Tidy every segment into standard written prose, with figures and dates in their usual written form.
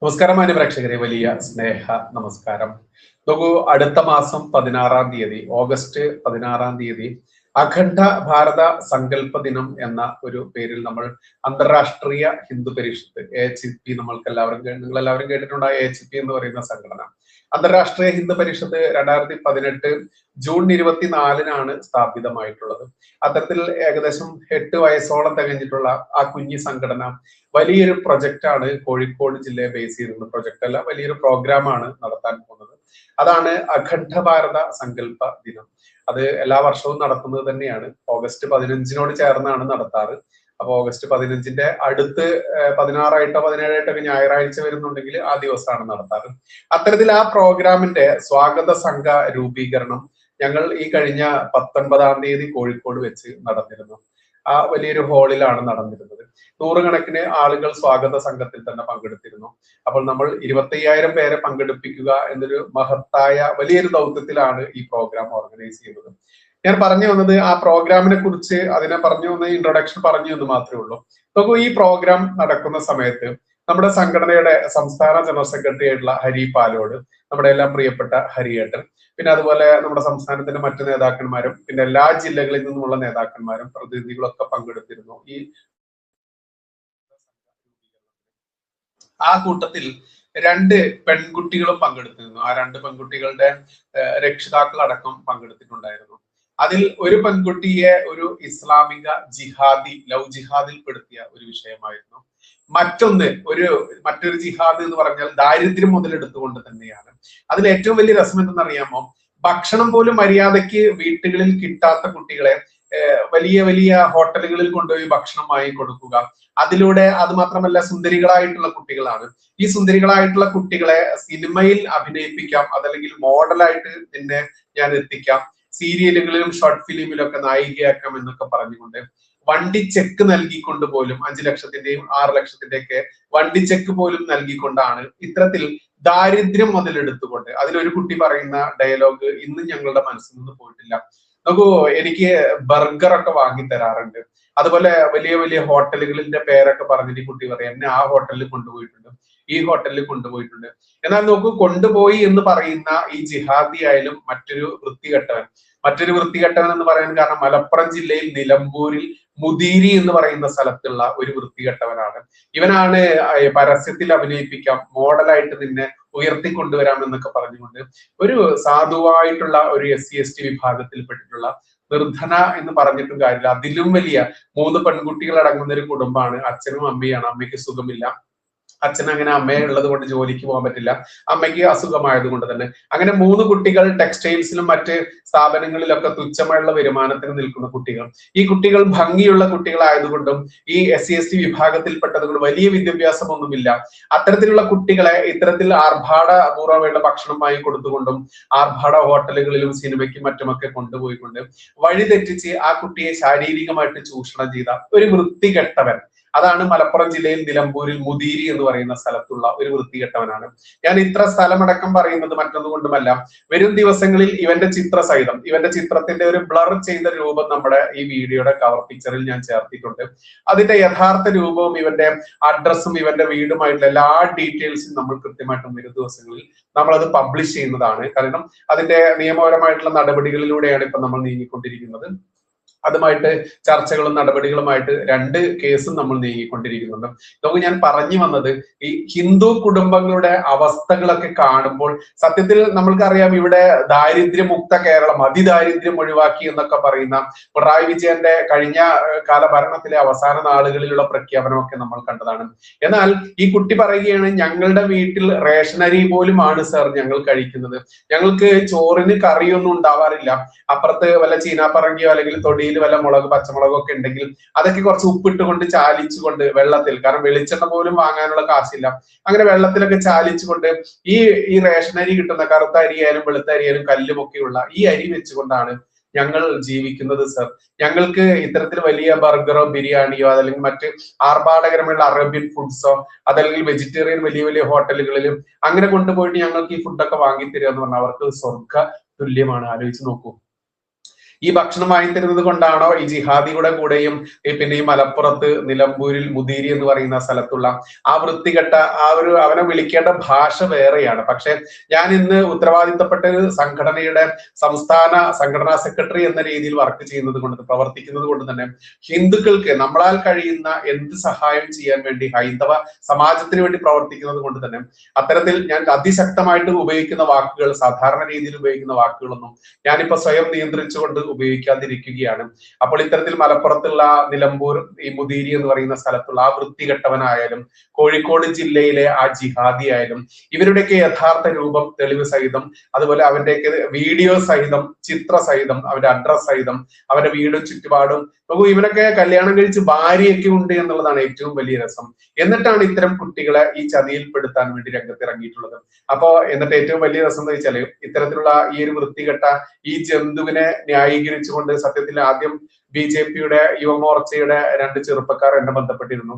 നമസ്കാരം മാന്യ പ്രേക്ഷകരെ, വലിയ സ്നേഹ നമസ്കാരം. നോക്കൂ, അടുത്ത മാസം 16-ാം തീയതി, ഓഗസ്റ്റ് 16-ാം തീയതി അഖണ്ഡ ഭാരത സങ്കല്പ ദിനം എന്ന ഒരു പേരിൽ നമ്മൾ അന്താരാഷ്ട്രീയ ഹിന്ദു പരിഷത്ത് AHP, നിങ്ങളെല്ലാവരും കേട്ടിട്ടുണ്ടായ AHP എന്ന് പറയുന്ന സംഘടന, അന്താരാഷ്ട്രീയ ഹിന്ദു പരിഷത്ത് 2018 ജൂൺ 24-നാണ് സ്ഥാപിതമായിട്ടുള്ളത്. അത്തരത്തിൽ ഏകദേശം 8 വയസ്സോളം തികഞ്ഞിട്ടുള്ള ആ കുഞ്ഞി സംഘടന വലിയൊരു പ്രൊജക്റ്റാണ് കോഴിക്കോട് ജില്ലയെ ബേസ് ചെയ്തിരുന്ന പ്രൊജക്റ്റ് അല്ല, വലിയൊരു പ്രോഗ്രാമാണ് നടത്താൻ പോകുന്നത്. അതാണ് അഖണ്ഡ ഭാരത സങ്കല്പ ദിനം. അത് എല്ലാ വർഷവും നടത്തുന്നത് തന്നെയാണ്. ഓഗസ്റ്റ് 15-നോട് ചേർന്നാണ് നടത്താറ്. അപ്പൊ ഓഗസ്റ്റ് 15-ന്റെ അടുത്ത് 16-ആയിട്ടോ 17-ആയിട്ടോ ഞായറാഴ്ച വരുന്നുണ്ടെങ്കിൽ ആ ദിവസമാണ് നടത്താറ്. അത്തരത്തിൽ ആ പ്രോഗ്രാമിന്റെ സ്വാഗത സംഘ രൂപീകരണം ഞങ്ങൾ ഈ കഴിഞ്ഞ 19-ാം തീയതി കോഴിക്കോട് വെച്ച് നടന്നിരുന്നു. ആ വലിയൊരു ഹാളിലാണ് നടന്നിരുന്നത്. 100 കണക്കിന് ആളുകൾ സ്വാഗത സംഘത്തിൽ തന്നെ പങ്കെടുത്തിരുന്നു. അപ്പോൾ നമ്മൾ 25,000 പേരെ പങ്കെടുപ്പിക്കുക എന്നൊരു മഹത്തായ വലിയൊരു ദൗത്യത്തിലാണ് ഈ പ്രോഗ്രാം ഓർഗനൈസ് ചെയ്യുന്നത്. ഞാൻ പറഞ്ഞു വന്നത് ആ പ്രോഗ്രാമിനെ കുറിച്ച്, അതിനെ പറഞ്ഞു വന്ന ഇൻട്രൊഡക്ഷൻ പറഞ്ഞു എന്ന് മാത്രമേ ഉള്ളൂ. നോക്കൂ, ഈ പ്രോഗ്രാം നടക്കുന്ന സമയത്ത് നമ്മുടെ സംഘടനയുടെ സംസ്ഥാന ജനറൽ സെക്രട്ടറി ആയിട്ടുള്ള ഹരി പാലോട്, നമ്മുടെ എല്ലാം പ്രിയപ്പെട്ട ഹരിയേട്ടൻ, പിന്നെ അതുപോലെ നമ്മുടെ സംസ്ഥാനത്തിന്റെ മറ്റു നേതാക്കന്മാരും, പിന്നെ എല്ലാ ജില്ലകളിൽ നിന്നുമുള്ള നേതാക്കന്മാരും പ്രതിനിധികളൊക്കെ പങ്കെടുത്തിരുന്നു ഈ ആ കൂട്ടത്തിൽ 2 പെൺകുട്ടികളും പങ്കെടുത്തിരുന്നു. ആ 2 പെൺകുട്ടികളുടെ രക്ഷിതാക്കൾ അടക്കം പങ്കെടുത്തിട്ടുണ്ടായിരുന്നു. അതിൽ ഒരു പെൺകുട്ടിയെ ഒരു ഇസ്ലാമിക ജിഹാദി, ലവ് ജിഹാദിൽ പെടുത്തിയ ഒരു വിഷയമായിരുന്നു. മറ്റൊരു ജിഹാദ് എന്ന് പറഞ്ഞാൽ ദാരിദ്ര്യം മുതലെടുത്തുകൊണ്ട് തന്നെയാണ്. അതിൽ ഏറ്റവും വലിയ രസം എന്തെന്നറിയാമോ? ഭക്ഷണം പോലും മര്യാദയ്ക്ക് വീട്ടുകളിൽ കിട്ടാത്ത കുട്ടികളെ വലിയ വലിയ ഹോട്ടലുകളിൽ കൊണ്ടുപോയി ഭക്ഷണം വാങ്ങി കൊടുക്കുക. അതിലൂടെ അത് മാത്രമല്ല, സുന്ദരികളായിട്ടുള്ള കുട്ടികളാണ്. ഈ സുന്ദരികളായിട്ടുള്ള കുട്ടികളെ സിനിമയിൽ അഭിനയിപ്പിക്കാം, അതല്ലെങ്കിൽ മോഡലായിട്ട് നിന്നെ ഞാൻ എത്തിക്കാം, സീരിയലുകളിലും ഷോർട്ട് ഫിലിമിലും ഒക്കെ നായികയാക്കാം എന്നൊക്കെ പറഞ്ഞുകൊണ്ട് വണ്ടി ചെക്ക് നൽകിക്കൊണ്ട് പോലും 5 ലക്ഷത്തിന്റെയും 6 ലക്ഷത്തിന്റെയൊക്കെ വണ്ടി ചെക്ക് പോലും നൽകിക്കൊണ്ടാണ് ഇത്തരത്തിൽ ദാരിദ്ര്യം മുതലെടുത്തുകൊണ്ട്. അതിലൊരു കുട്ടി പറയുന്ന ഡയലോഗ് ഇന്നും ഞങ്ങളുടെ മനസ്സിൽ നിന്ന് പോയിട്ടില്ല. നോക്കൂ, എനിക്ക് ബർഗറൊക്കെ വാങ്ങി തരാറുണ്ട്, അതുപോലെ വലിയ വലിയ ഹോട്ടലുകളിന്റെ പേരൊക്കെ പറഞ്ഞിട്ട് ഈ കുട്ടി പറയാം, എന്നെ ആ ഹോട്ടലിൽ കൊണ്ടുപോയിട്ടുണ്ട്, ഈ ഹോട്ടലിൽ കൊണ്ടുപോയിട്ടുണ്ട്. എന്നാൽ നോക്കൂ, കൊണ്ടുപോയി എന്ന് പറയുന്ന ഈ ജിഹാദി ആയാലും മറ്റൊരു വൃത്തികെട്ടവൻ എന്ന് പറയാൻ കാരണം മലപ്പുറം ജില്ലയിൽ നിലമ്പൂരിൽ മുദീരി എന്ന് പറയുന്ന സ്ഥലത്തുള്ള ഒരു വൃത്തികെട്ടവനാണ്. ഇവനാണ് പരസ്യത്തിൽ അഭിനയിപ്പിക്കാം, മോഡലായിട്ട് നിന്നെ ഉയർത്തിക്കൊണ്ടുവരാം എന്നൊക്കെ പറഞ്ഞുകൊണ്ട് ഒരു സാധുവായിട്ടുള്ള ഒരു SC/ST വിഭാഗത്തിൽപ്പെട്ടിട്ടുള്ള നിർധന എന്ന് പറഞ്ഞിട്ടും കാര്യമില്ല, അതിലും വലിയ 3 പെൺകുട്ടികൾ അടങ്ങുന്ന ഒരു കുടുംബമാണ്. അച്ഛനും അമ്മയാണ്. അമ്മയ്ക്ക് സുഖമില്ല. അച്ഛൻ അങ്ങനെ അമ്മയെ ഉള്ളത് കൊണ്ട് ജോലിക്ക് പോകാൻ പറ്റില്ല, അമ്മയ്ക്ക് അസുഖമായത് കൊണ്ട് തന്നെ. അങ്ങനെ 3 കുട്ടികൾ ടെക്സ്റ്റൈൽസിലും മറ്റ് സ്ഥാപനങ്ങളിലൊക്കെ തുച്ഛമായുള്ള വരുമാനത്തിന് നിൽക്കുന്ന കുട്ടികൾ. ഈ കുട്ടികൾ ഭംഗിയുള്ള കുട്ടികളായതുകൊണ്ടും ഈ SC/ST വിഭാഗത്തിൽപ്പെട്ടത് കൊണ്ട് വലിയ വിദ്യാഭ്യാസമൊന്നുമില്ല. അത്തരത്തിലുള്ള കുട്ടികളെ ഇത്തരത്തിൽ ആർഭാടപൂർവ്വമുള്ള ഭക്ഷണം വാങ്ങി കൊടുത്തുകൊണ്ടും ആർഭാട ഹോട്ടലുകളിലും സിനിമയ്ക്കും മറ്റുമൊക്കെ കൊണ്ടുപോയിക്കൊണ്ട് വഴിതെറ്റിച്ച് ആ കുട്ടിയെ ശാരീരികമായിട്ട് ചൂഷണം ചെയ്ത ഒരു വൃത്തികെട്ടവൻ, അതാണ് മലപ്പുറം ജില്ലയിൽ നിലമ്പൂരിൽ മുദീരി എന്ന് പറയുന്ന സ്ഥലത്തുള്ള ഒരു വൃത്തികെട്ടവനാണ്. ഞാൻ ഇത്ര സ്ഥലമടക്കം പറയുന്നത് മറ്റൊന്നുകൊണ്ടുമല്ല, വരും ദിവസങ്ങളിൽ ഇവന്റെ ചിത്രസഹിതം, ഇവന്റെ ചിത്രത്തിന്റെ ഒരു ബ്ലർ ചെയ്ത രൂപം നമ്മുടെ ഈ വീഡിയോയുടെ കവർ പിക്ചറിൽ ഞാൻ ചേർത്തിട്ടുണ്ട്. അതിന്റെ യഥാർത്ഥ രൂപവും ഇവന്റെ അഡ്രസ്സും ഇവന്റെ വീടുമായിട്ടുള്ള എല്ലാ ഡീറ്റെയിൽസും നമ്മൾ കൃത്യമായിട്ടും വരും ദിവസങ്ങളിൽ നമ്മളത് പബ്ലിഷ് ചെയ്യുന്നതാണ്. കാരണം അതിന്റെ നിയമപരമായിട്ടുള്ള നടപടികളിലൂടെയാണ് ഇപ്പൊ നമ്മൾ നീങ്ങിക്കൊണ്ടിരിക്കുന്നത്. അതുമായിട്ട് ചർച്ചകളും നടപടികളുമായിട്ട് 2 കേസും നമ്മൾ നീങ്ങിക്കൊണ്ടിരിക്കുന്നുണ്ട്. നമുക്ക് ഞാൻ പറഞ്ഞു വന്നത്, ഈ ഹിന്ദു കുടുംബങ്ങളുടെ അവസ്ഥകളൊക്കെ കാണുമ്പോൾ സത്യത്തിൽ നമ്മൾക്കറിയാം, ഇവിടെ ദാരിദ്ര്യമുക്ത കേരളം, അതിദാരിദ്ര്യം ഒഴിവാക്കി എന്നൊക്കെ പറയുന്ന പിണറായി വിജയന്റെ കഴിഞ്ഞ കാല ഭരണത്തിലെ അവസാന നാളുകളിലുള്ള പ്രഖ്യാപനമൊക്കെ നമ്മൾ കണ്ടതാണ്. എന്നാൽ ഈ കുട്ടി പറയുകയാണ്, ഞങ്ങളുടെ വീട്ടിൽ റേഷനരി പോലുമാണ് സർ ഞങ്ങൾ കഴിക്കുന്നത്, ഞങ്ങൾക്ക് ചോറിന് കറിയൊന്നും ഉണ്ടാവാറില്ല, അപ്പുറത്ത് വല്ല ചീനാപ്പറങ്കിയോ അല്ലെങ്കിൽ തൊടിയിൽ വല്ല മുളക് പച്ചമുളകോ ഒക്കെ ഉണ്ടെങ്കിൽ അതൊക്കെ കുറച്ച് ഉപ്പിട്ടുകൊണ്ട് ചാലിച്ചുകൊണ്ട് വെള്ളത്തിൽ, കാരണം വെളിച്ചെണ്ണ പോലും വാങ്ങാനുള്ള കാശില്ല, അങ്ങനെ വെള്ളത്തിലൊക്കെ ചാലിച്ചുകൊണ്ട് ഈ റേഷനരി കിട്ടുന്ന കറുത്ത അരിയായാലും വെളുത്ത അരിയായാലും കല്ലുമൊക്കെയുള്ള ഈ അരി വെച്ചുകൊണ്ടാണ് ഞങ്ങൾ ജീവിക്കുന്നത് സർ. ഞങ്ങൾക്ക് ഇത്തരത്തിൽ വലിയ ബർഗറോ ബിരിയാണിയോ അതല്ലെങ്കിൽ മറ്റ് ആർഭാടകരമായുള്ള അറേബ്യൻ ഫുഡ്സോ അതല്ലെങ്കിൽ വെജിറ്റേറിയൻ വലിയ വലിയ ഹോട്ടലുകളിലും അങ്ങനെ കൊണ്ടുപോയിട്ട് ഞങ്ങൾക്ക് ഈ ഫുഡൊക്കെ വാങ്ങിത്തരിക എന്ന് പറഞ്ഞാൽ അവർക്ക് സ്വർഗ തുല്യമാണ്. ആലോചിച്ച് നോക്കൂ. ഈ ഭക്ഷണം വാങ്ങിത്തരുന്നത് കൊണ്ടാണോ ഈ ജിഹാദിയുടെ കൂടെയും പിന്നെ ഈ മലപ്പുറത്ത് നിലമ്പൂരിൽ മുദീരി എന്ന് പറയുന്ന സ്ഥലത്തുള്ള ആ വൃത്തികെട്ട അവനെ വിളിക്കേണ്ട ഭാഷ വേറെയാണ്. പക്ഷെ ഞാൻ ഇന്ന് ഉത്തരവാദിത്തപ്പെട്ട ഒരു സംഘടനയുടെ സംസ്ഥാന സംഘടനാ സെക്രട്ടറി എന്ന രീതിയിൽ വർക്ക് ചെയ്യുന്നത് കൊണ്ട് പ്രവർത്തിക്കുന്നത് കൊണ്ട് തന്നെ ഹിന്ദുക്കൾക്ക് നമ്മളാൽ കഴിയുന്ന എന്ത് സഹായം ചെയ്യാൻ വേണ്ടി ഹൈന്ദവ സമാജത്തിന് വേണ്ടി പ്രവർത്തിക്കുന്നത് കൊണ്ട് തന്നെ അത്തരത്തിൽ ഞാൻ അതിശക്തമായിട്ട് ഉപയോഗിക്കുന്ന വാക്കുകൾ, സാധാരണ രീതിയിൽ ഉപയോഗിക്കുന്ന വാക്കുകളൊന്നും ഞാനിപ്പോ സ്വയം നിയന്ത്രിച്ചുകൊണ്ട് ഉപയോഗിക്കാതിരിക്കുകയാണ്. അപ്പോൾ ഇത്തരത്തിൽ മലപ്പുറത്തുള്ള നിലമ്പൂർ ഈ മുദീരി എന്ന് പറയുന്ന സ്ഥലത്തുള്ള ആ വൃത്തികെട്ടവനായാലും കോഴിക്കോട് ജില്ലയിലെ ആ ജിഹാദി ആയാലും ഇവരുടെയൊക്കെ യഥാർത്ഥ രൂപം തെളിവ് സഹിതം, അതുപോലെ അവന്റെയൊക്കെ വീഡിയോ സഹിതം, ചിത്ര സഹിതം, അവന്റെ അഡ്രസ് സഹിതം, അവന്റെ വീടും ചുറ്റുപാടും നോക്കൂ. ഇവനൊക്കെ കല്യാണം കഴിച്ച് ഭാര്യയൊക്കെ ഉണ്ട് എന്നുള്ളതാണ് ഏറ്റവും വലിയ രസം. എന്നിട്ടാണ് ഇത്തരം കുട്ടികളെ ഈ ചതിയിൽപ്പെടുത്താൻ വേണ്ടി രംഗത്തിറങ്ങിയിട്ടുള്ളത്. അപ്പോ എന്നിട്ട് ഏറ്റവും വലിയ രസം എന്ന് വെച്ചാല് ഇത്തരത്തിലുള്ള ഈ ഒരു വൃത്തികെട്ട ഈ ജന്തുവിനെ ന്യായീകരിച്ചുകൊണ്ട് സത്യത്തിൽ ആദ്യം BJP-യുടെ യുവമോർച്ചയുടെ 2 ചെറുപ്പക്കാർ എന്നെ ബന്ധപ്പെട്ടിരുന്നു.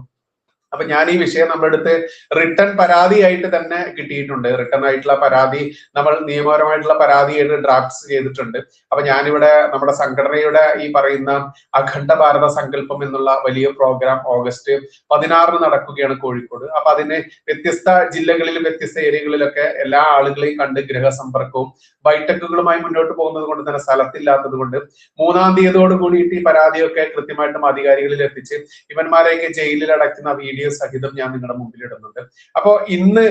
അപ്പൊ ഞാൻ ഈ വിഷയം നമ്മുടെ അടുത്ത് റിട്ടേൺ പരാതിയായിട്ട് തന്നെ കിട്ടിയിട്ടുണ്ട്. റിട്ടേൺ ആയിട്ടുള്ള പരാതി നമ്മൾ നിയമപരമായിട്ടുള്ള പരാതിയായിട്ട് ഡ്രാഫ്റ്റ്സ് ചെയ്തിട്ടുണ്ട്. അപ്പൊ ഞാനിവിടെ നമ്മുടെ സംഘടനയുടെ ഈ പറയുന്ന അഖണ്ഡ ഭാരത സങ്കല്പം എന്നുള്ള വലിയ പ്രോഗ്രാം August 16 നടക്കുകയാണ് കോഴിക്കോട്. അപ്പൊ അതിന് വ്യത്യസ്ത ജില്ലകളിലും വ്യത്യസ്ത ഏരിയകളിലൊക്കെ എല്ലാ ആളുകളെയും കണ്ട് ഗൃഹസമ്പർക്കവും ബൈഠക്കുകളുമായി മുന്നോട്ട് പോകുന്നത് കൊണ്ട് തന്നെ സ്ഥലത്തില്ലാത്തത് കൊണ്ട് 3-ാം തീയതിയോട് കൂടിയിട്ട് ഈ പരാതിയൊക്കെ കൃത്യമായിട്ടും അധികാരികളിൽ എത്തിച്ച് ഇവന്മാരെയൊക്കെ ജയിലിൽ അടയ്ക്കുന്ന വീഡിയോ സഹിതം ഞാൻ നിങ്ങളുടെ മുമ്പിൽ ഇടുന്നുണ്ട്. അപ്പോ ഇന്ന്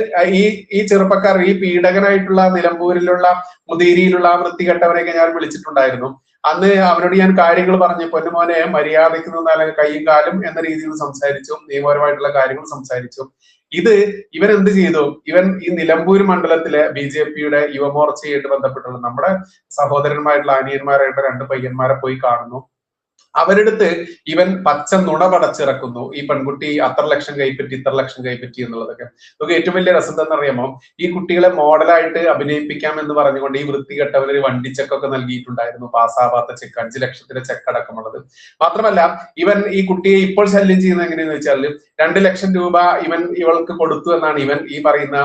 ഈ ചെറുപ്പക്കാർ, ഈ പീഡകനായിട്ടുള്ള നിലമ്പൂരിലുള്ള മുദീരിയിലുള്ള വൃത്തികെട്ടവരെയൊക്കെ ഞാൻ വിളിച്ചിട്ടുണ്ടായിരുന്നു. അന്ന് അവനോട് ഞാൻ കാര്യങ്ങൾ പറഞ്ഞു, പൊന്നുമോനെ മര്യാദയ്ക്ക് നിന്നാൽ കൈയും കാലും എന്ന രീതിയിൽ സംസാരിച്ചു, നിയമപരമായിട്ടുള്ള കാര്യങ്ങൾ സംസാരിച്ചു. ഇവൻ എന്ത് ചെയ്തു? ഇവൻ ഈ നിലമ്പൂർ മണ്ഡലത്തിലെ BJP-യുടെ യുവമോർച്ചയായിട്ട് ബന്ധപ്പെട്ടുള്ള നമ്മുടെ സഹോദരന്മാരായിട്ടുള്ള അനിയന്മാരായിട്ട് 2 പയ്യന്മാരെ പോയി കാണുന്നു. അവരെടുത്ത് ഇവൻ പച്ച നുണ പടച്ചിറക്കുന്നു. ഈ പെൺകുട്ടി അത്ര ലക്ഷം കൈപ്പറ്റി, ഇത്ര ലക്ഷം കൈപ്പറ്റി എന്നുള്ളതൊക്കെ. നമുക്ക് ഏറ്റവും വലിയ രസം എന്താണെന്ന് അറിയാമോ? ഈ കുട്ടികളെ മോഡലായിട്ട് അഭിനയിപ്പിക്കാം എന്ന് പറഞ്ഞുകൊണ്ട് ഈ വൃത്തികെട്ടവര് വണ്ടി ചെക്കൊക്കെ നൽകിയിട്ടുണ്ടായിരുന്നു. പാസ്സാവാത്ത ചെക്ക്, 5 ലക്ഷത്തിന്റെ ചെക്ക് അടക്കമുള്ളത്. മാത്രമല്ല ഇവൻ ഈ കുട്ടിയെ ഇപ്പോൾ ശല്യം ചെയ്യുന്നത് എങ്ങനെയെന്ന് വെച്ചാൽ 2 ലക്ഷം രൂപ ഇവൾക്ക് കൊടുത്തു എന്നാണ് ഇവൻ ഈ പറയുന്ന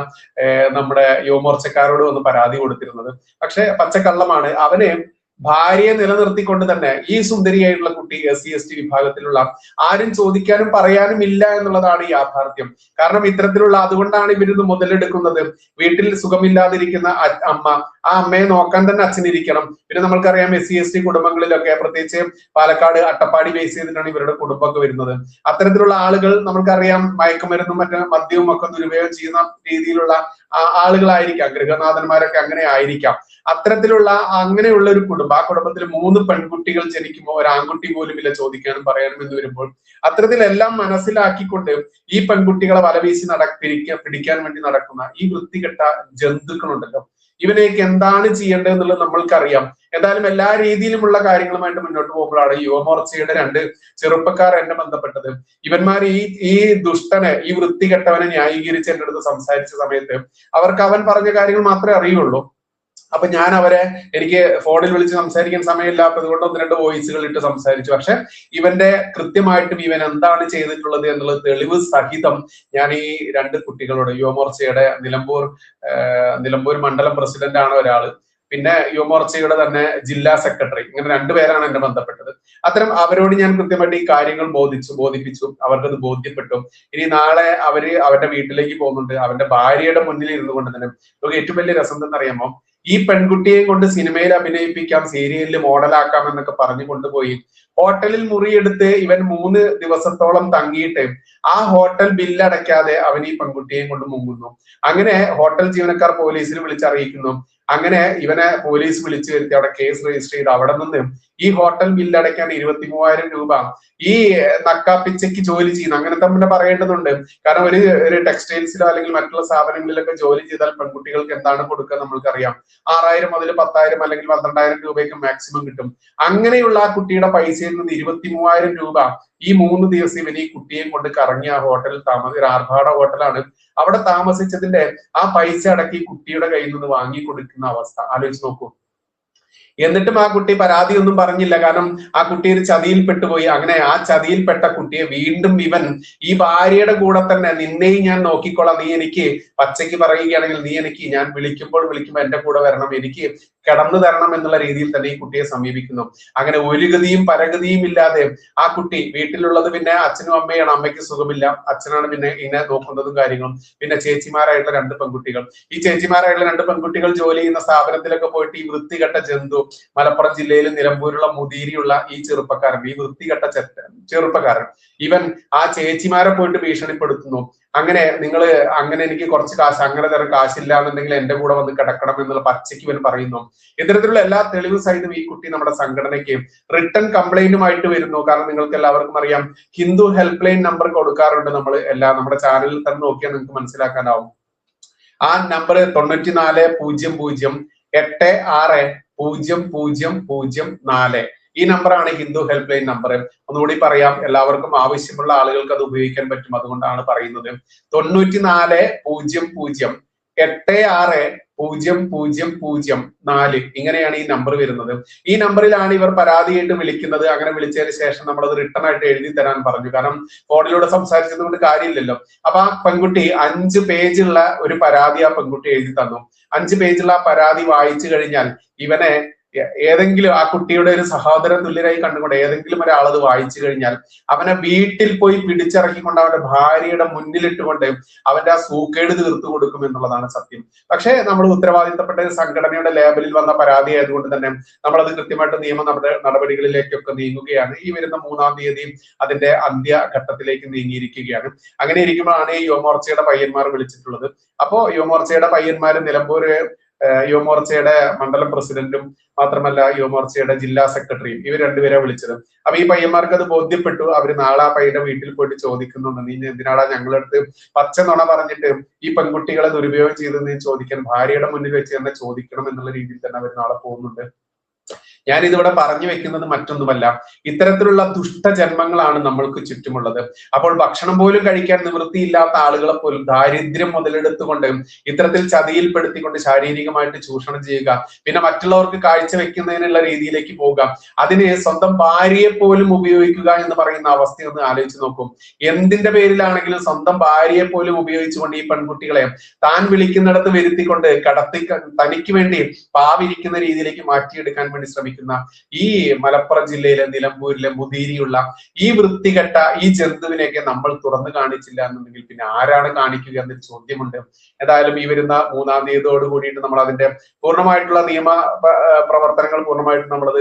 നമ്മുടെ യുവമോർച്ചക്കാരോട് ഒന്ന് പരാതി കൊടുത്തിരുന്നത്. പക്ഷെ പച്ചക്കള്ളമാണ്. അവന് ഭാര്യയെ നിലനിർത്തിക്കൊണ്ട് തന്നെ ഈ സുന്ദരിയായിട്ടുള്ള കുട്ടി SC/ST വിഭാഗത്തിലുള്ള ആരും ചോദിക്കാനും പറയാനും ഇല്ല എന്നുള്ളതാണ് യാഥാർത്ഥ്യം. കാരണം ഇത്തരത്തിലുള്ള അതുകൊണ്ടാണ് ഇവരിത് മുതലെടുക്കുന്നത്. വീട്ടിൽ സുഖമില്ലാതിരിക്കുന്ന അമ്മ, ആ അമ്മയെ നോക്കാൻ തന്നെ അച്ഛനിരിക്കണം. പിന്നെ നമ്മൾക്കറിയാം SC/ST കുടുംബങ്ങളിലൊക്കെ, പ്രത്യേകിച്ച് പാലക്കാട് അട്ടപ്പാടി ബേസ് ചെയ്തിട്ടാണ് ഇവരുടെ കുടുംബമൊക്കെ വരുന്നത്. അത്തരത്തിലുള്ള ആളുകൾ നമ്മൾക്കറിയാം മയക്കുമരുന്നും മറ്റു മദ്യവും ഒക്കെ ദുരുപയോഗം ചെയ്യുന്ന രീതിയിലുള്ള ആളുകളായിരിക്കാം, ഗൃഹനാഥന്മാരൊക്കെ അങ്ങനെ ആയിരിക്കാം. അത്തരത്തിലുള്ള അങ്ങനെയുള്ള ഒരു കുടുംബം, ആ കുടുംബത്തിൽ 3 പെൺകുട്ടികൾ ജനിക്കുമ്പോൾ ഒരു ആൺകുട്ടി പോലും ഇല്ല ചോദിക്കാനും പറയാനും എന്ന് വരുമ്പോൾ അത്തരത്തിലെല്ലാം മനസ്സിലാക്കിക്കൊണ്ട് ഈ പെൺകുട്ടികളെ വലവീശി പിടിക്കാൻ വേണ്ടി നടക്കുന്ന ഈ വൃത്തികെട്ട ജന്തുക്കളുണ്ടല്ലോ, ഇവനെയൊക്കെ എന്താണ് ചെയ്യേണ്ടത് എന്നുള്ളത് നമ്മൾക്കറിയാം. എന്തായാലും എല്ലാ രീതിയിലുമുള്ള കാര്യങ്ങളുമായിട്ട് മുന്നോട്ട് പോകുമ്പോഴാണ് യുവമോർച്ചയുടെ 2 ചെറുപ്പക്കാർ എന്നെ ബന്ധപ്പെട്ടത്. ഇവന്മാർ ഈ ദുഷ്ടനെ, ഈ വൃത്തികെട്ടവനെ ന്യായീകരിച്ച് എന്റെ അടുത്ത് സംസാരിച്ച സമയത്ത് അവർക്ക് അവൻ പറഞ്ഞ കാര്യങ്ങൾ മാത്രമേ അറിയുള്ളൂ. അപ്പൊ ഞാൻ എനിക്ക് ഫോണിൽ വിളിച്ച് സംസാരിക്കാൻ സമയമില്ലാത്തത് കൊണ്ട് 1-2 വോയിസുകൾ ഇട്ട് സംസാരിച്ചു. പക്ഷെ ഇവന്റെ കൃത്യമായിട്ടും ഇവൻ എന്താണ് ചെയ്തിട്ടുള്ളത് എന്നുള്ളത് തെളിവ് സഹിതം ഞാൻ ഈ 2 കുട്ടികളോട്, യുവമോർച്ചയുടെ നിലമ്പൂർ മണ്ഡലം പ്രസിഡന്റ് ആണ് ഒരാള്, പിന്നെ യുവമോർച്ചയുടെ തന്നെ ജില്ലാ സെക്രട്ടറി, ഇങ്ങനെ 2 പേരാണ് എന്നെ ബന്ധപ്പെട്ടത്. അത്തരം അവരോട് ഞാൻ കൃത്യമായിട്ട് ഈ കാര്യങ്ങൾ ബോധിപ്പിച്ചു. അവർക്കത് ബോധ്യപ്പെട്ടു. ഇനി നാളെ അവരുടെ വീട്ടിലേക്ക് പോകുന്നുണ്ട്. അവന്റെ ഭാര്യയുടെ മുന്നിൽ ഇരുന്നു കൊണ്ട് തന്നെ നമുക്ക് ഏറ്റവും വലിയ രസം എന്തെന്നറിയാമോ? ഈ പെൺകുട്ടിയെ കൊണ്ട് സിനിമയിൽ അഭിനയിപ്പിക്കാം, സീരിയലിൽ മോഡലാക്കാം എന്നൊക്കെ പറഞ്ഞു കൊണ്ടുപോയി ഹോട്ടലിൽ മുറിയെടുത്ത് ഇവൻ 3 ദിവസത്തോളം തങ്ങിയിട്ട് ആ ഹോട്ടൽ ബില്ലടയ്ക്കാതെ അവൻ ഈ പെൺകുട്ടിയെ കൊണ്ട് മുങ്ങുന്നു. അങ്ങനെ ഹോട്ടൽ ജീവനക്കാർ പോലീസിൽ വിളിച്ചറിയിക്കുന്നു. അങ്ങനെ ഇവനെ പോലീസ് വിളിച്ചു വരുത്തി അവിടെ കേസ് രജിസ്റ്റർ ചെയ്ത് അവിടെ നിന്ന് ഈ ഹോട്ടൽ ബില്ലടയ്ക്കാൻ 23,000 രൂപ ഈ നക്കാപ്പിച്ചയ്ക്ക് ജോലി ചെയ്യുന്നു. അങ്ങനെ തന്നെ പറയേണ്ടതുണ്ട്. കാരണം ഒരു ടെക്സ്റ്റൈൽസിലോ അല്ലെങ്കിൽ മറ്റുള്ള സ്ഥാപനങ്ങളിലൊക്കെ ജോലി ചെയ്താൽ പെൺകുട്ടികൾക്ക് എന്താണ് കൊടുക്കുക നമ്മൾക്കറിയാം. 6,000 മുതൽ 10,000 അല്ലെങ്കിൽ 12,000 രൂപയ്ക്ക് മാക്സിമം കിട്ടും. അങ്ങനെയുള്ള ആ കുട്ടിയുടെ പൈസയിൽ നിന്ന് 23,000 രൂപ ഈ 3 ദിവസം ഇവൻ ഈ കുട്ടിയെ കൊണ്ട് കറങ്ങി ആ ഹോട്ടലിൽ ഒരു ആർഭാട ഹോട്ടലാണ്, അവിടെ താമസിച്ചതിന്റെ ആ പൈസ അടക്കി കുട്ടിയുടെ കയ്യിൽ നിന്ന് വാങ്ങി കൊടുക്കുന്ന അവസ്ഥ ആലോചിച്ച് നോക്കൂ. എന്നിട്ടും ആ കുട്ടി പരാതി ഒന്നും പറഞ്ഞില്ല. കാരണം ആ കുട്ടി ഒരു ചതിയിൽ പെട്ടുപോയി. അങ്ങനെ ആ ചതിയിൽപ്പെട്ട കുട്ടിയെ വീണ്ടും ഇവൻ ഈ ഭാര്യയുടെ കൂടെ തന്നെ, നിന്നെയും ഞാൻ നോക്കിക്കോളാം, നീ എനിക്ക് പച്ചയ്ക്ക് പറയുകയാണെങ്കിൽ നീ എനിക്ക് ഞാൻ വിളിക്കുമ്പോൾ എന്റെ കൂടെ വരണം, എനിക്ക് കിടന്നു തരണം എന്നുള്ള രീതിയിൽ തന്നെ ഈ കുട്ടിയെ സമീപിക്കുന്നു. അങ്ങനെ ഒരു ഗതിയും പരഗതിയും ഇല്ലാതെ ആ കുട്ടി, വീട്ടിലുള്ളത് പിന്നെ അച്ഛനും അമ്മയാണ്. അമ്മയ്ക്ക് സുഖമില്ല, അച്ഛനാണ് പിന്നെ ഇതിനെ നോക്കുന്നതും കാര്യങ്ങളും. പിന്നെ ചേച്ചിമാരായിട്ടുള്ള 2 പെൺകുട്ടികൾ. ഈ ചേച്ചിമാരായിട്ടുള്ള 2 പെൺകുട്ടികൾ ജോലി ചെയ്യുന്ന സ്ഥാപനത്തിലൊക്കെ പോയിട്ട് ഈ വൃത്തികെട്ട ജന്തു, മലപ്പുറം ജില്ലയിൽ നിലമ്പൂരുള്ള മുതിരിയുള്ള ഈ ചെറുപ്പക്കാരൻ, ഈ വൃത്തികെട്ട ചെറുപ്പക്കാരൻ, ഇവൻ ആ ചേച്ചിമാരെ പോയിട്ട് ഭീഷണിപ്പെടുത്തുന്നു. അങ്ങനെ അങ്ങനെ എനിക്ക് കുറച്ച് കാശ്, അങ്ങനെ തരം കാശില്ല എന്നുണ്ടെങ്കിൽ എന്റെ കൂടെ വന്ന് കിടക്കണം എന്നുള്ള പച്ചയ്ക്ക് ഇവൻ പറയുന്നു. ഇത്തരത്തിലുള്ള എല്ലാ തെളിവ് സഹിതം ഈ കുട്ടി നമ്മുടെ സംഘടനയ്ക്ക് റിട്ടേൺ കംപ്ലൈന്റുമായിട്ട് വരുന്നു. കാരണം നിങ്ങൾക്ക് എല്ലാവർക്കും അറിയാം, ഹിന്ദു ഹെൽപ്പ് ലൈൻ നമ്പർ കൊടുക്കാറുണ്ട് നമ്മൾ നമ്മുടെ ചാനലിൽ തന്നെ നോക്കിയാൽ നിങ്ങൾക്ക് മനസ്സിലാക്കാനാവും. ആ നമ്പർ 9408600004. ഈ നമ്പറാണ് ഹിന്ദു ഹെൽപ്പ് ലൈൻ നമ്പർ. ഒന്നുകൂടി പറയാം, എല്ലാവർക്കും ആവശ്യമുള്ള ആളുകൾക്ക് അത് ഉപയോഗിക്കാൻ പറ്റും, അതുകൊണ്ടാണ് പറയുന്നത്. 9408600004. ഇങ്ങനെയാണ് ഈ നമ്പർ വരുന്നത്. ഈ നമ്പറിലാണ് ഇവർ പരാതിയായിട്ട് വിളിക്കുന്നത്. അങ്ങനെ വിളിച്ചതിന് ശേഷം നമ്മൾ അത് റിട്ടേൺ ആയിട്ട് എഴുതി തരാൻ പറഞ്ഞു. കാരണം ഫോണിലൂടെ സംസാരിച്ചത് കൊണ്ട് കാര്യമില്ലല്ലോ. അപ്പൊ ആ പെൺകുട്ടി 5 പേജുള്ള ഒരു പരാതി ആ പെൺകുട്ടി എഴുതി തന്നു. 5 പേജുള്ള ആ പരാതി വായിച്ചു കഴിഞ്ഞാൽ ഇവനെ ഏതെങ്കിലും ആ കുട്ടിയുടെ ഒരു സഹോദര തുല്യരായി കണ്ടുകൊണ്ട് ഏതെങ്കിലും ഒരാളത് വായിച്ചു കഴിഞ്ഞാൽ അവനെ വീട്ടിൽ പോയി പിടിച്ചിറക്കിക്കൊണ്ട് അവന്റെ ഭാര്യയുടെ മുന്നിലിട്ടുകൊണ്ട് അവന്റെ ആ സൂക്കേട് തീർത്തു കൊടുക്കും എന്നുള്ളതാണ് സത്യം. പക്ഷേ നമ്മൾ ഉത്തരവാദിത്തപ്പെട്ട സംഘടനയുടെ ലേബലിൽ വന്ന പരാതി ആയതുകൊണ്ട് തന്നെ നമ്മളത് കൃത്യമായിട്ട് നിയമ നടപടികളിലേക്കൊക്കെ നീങ്ങുകയാണ്. ഈ വരുന്ന 3-ാം തീയതി അതിന്റെ അന്ത്യഘട്ടത്തിലേക്ക് നീങ്ങിയിരിക്കുകയാണ്. അങ്ങനെ ഇരിക്കുമ്പോഴാണ് ഈ യുവമോർച്ചയുടെ പയ്യന്മാർ വിളിച്ചിട്ടുള്ളത്. അപ്പോ യുവമോർച്ചയുടെ പയ്യന്മാര് നിലമ്പൂര് യുവമോർച്ചയുടെ മണ്ഡലം പ്രസിഡന്റും മാത്രമല്ല യുവമോർച്ചയുടെ ജില്ലാ സെക്രട്ടറിയും, ഇവർ 2 പേരെ വിളിച്ചത്. അപ്പൊ ഈ പയ്യന്മാർക്ക് അത് ബോധ്യപ്പെട്ടു. അവര് നാളെ ആ പയ്യന്റെ വീട്ടിൽ പോയിട്ട് ചോദിക്കുന്നുണ്ട്, നീ എന്തിനാടാ ഞങ്ങളടുത്ത് പച്ച നുണ പറഞ്ഞിട്ട് ഈ പെൺകുട്ടികളെ ദുരുപയോഗം ചെയ്തെന്ന് ചോദിക്കാൻ, ഭാര്യയുടെ മുന്നിൽ വെച്ച് തന്നെ ചോദിക്കണം എന്നുള്ള രീതിയിൽ തന്നെ അവർ നാളെ പോകുന്നുണ്ട്. ഞാൻ ഇതിവിടെ പറഞ്ഞു വെക്കുന്നത് മറ്റൊന്നുമല്ല, ഇത്തരത്തിലുള്ള ദുഷ്ടജന്മങ്ങളാണ് നമ്മൾക്ക് ചുറ്റുമുള്ളത്. അപ്പോൾ ഭക്ഷണം പോലും കഴിക്കാൻ നിവൃത്തിയില്ലാത്ത ആളുകളെ പോലും ദാരിദ്ര്യം മുതലെടുത്തുകൊണ്ട് ഇത്തരത്തിൽ ചതിയിൽപ്പെടുത്തിക്കൊണ്ട് ശാരീരികമായിട്ട് ചൂഷണം ചെയ്യുക, പിന്നെ മറ്റുള്ളവർക്ക് കാഴ്ചവെക്കുന്നതിനുള്ള രീതിയിലേക്ക് പോവുക, അതിന് സ്വന്തം ഭാര്യയെ പോലും ഉപയോഗിക്കുക എന്ന് പറയുന്ന അവസ്ഥയൊന്ന് ആലോചിച്ച് നോക്കും. എന്തിന്റെ പേരിലാണെങ്കിലും സ്വന്തം ഭാര്യയെ പോലും ഉപയോഗിച്ചുകൊണ്ട് ഈ പെൺകുട്ടികളെ താൻ വിളിക്കുന്നിടത്ത് വരുത്തിക്കൊണ്ട് തനിക്ക് വേണ്ടി പാവിരിക്കുന്ന രീതിയിലേക്ക് മാറ്റിയെടുക്കാൻ വേണ്ടി ശ്രമിക്കുന്ന ഈ മലപ്പുറം ജില്ലയിലെ നിലമ്പൂരിലെ മുതിരിയുള്ള ഈ വൃത്തികെട്ട ഈ ജന്തുവിനെയൊക്കെ നമ്മൾ തുറന്നു കാണിച്ചില്ല എന്നുണ്ടെങ്കിൽ പിന്നെ ആരാണ് കാണിക്കുക എന്നൊരു ചോദ്യമുണ്ട്. ഏതായാലും ഈ വരുന്ന 3-ാം തീയതിയോട് കൂടിയിട്ട് നമ്മൾ അതിന്റെ പൂർണ്ണമായിട്ടുള്ള നിയമ പ്രവർത്തനങ്ങൾ പൂർണ്ണമായിട്ടും നമ്മളത്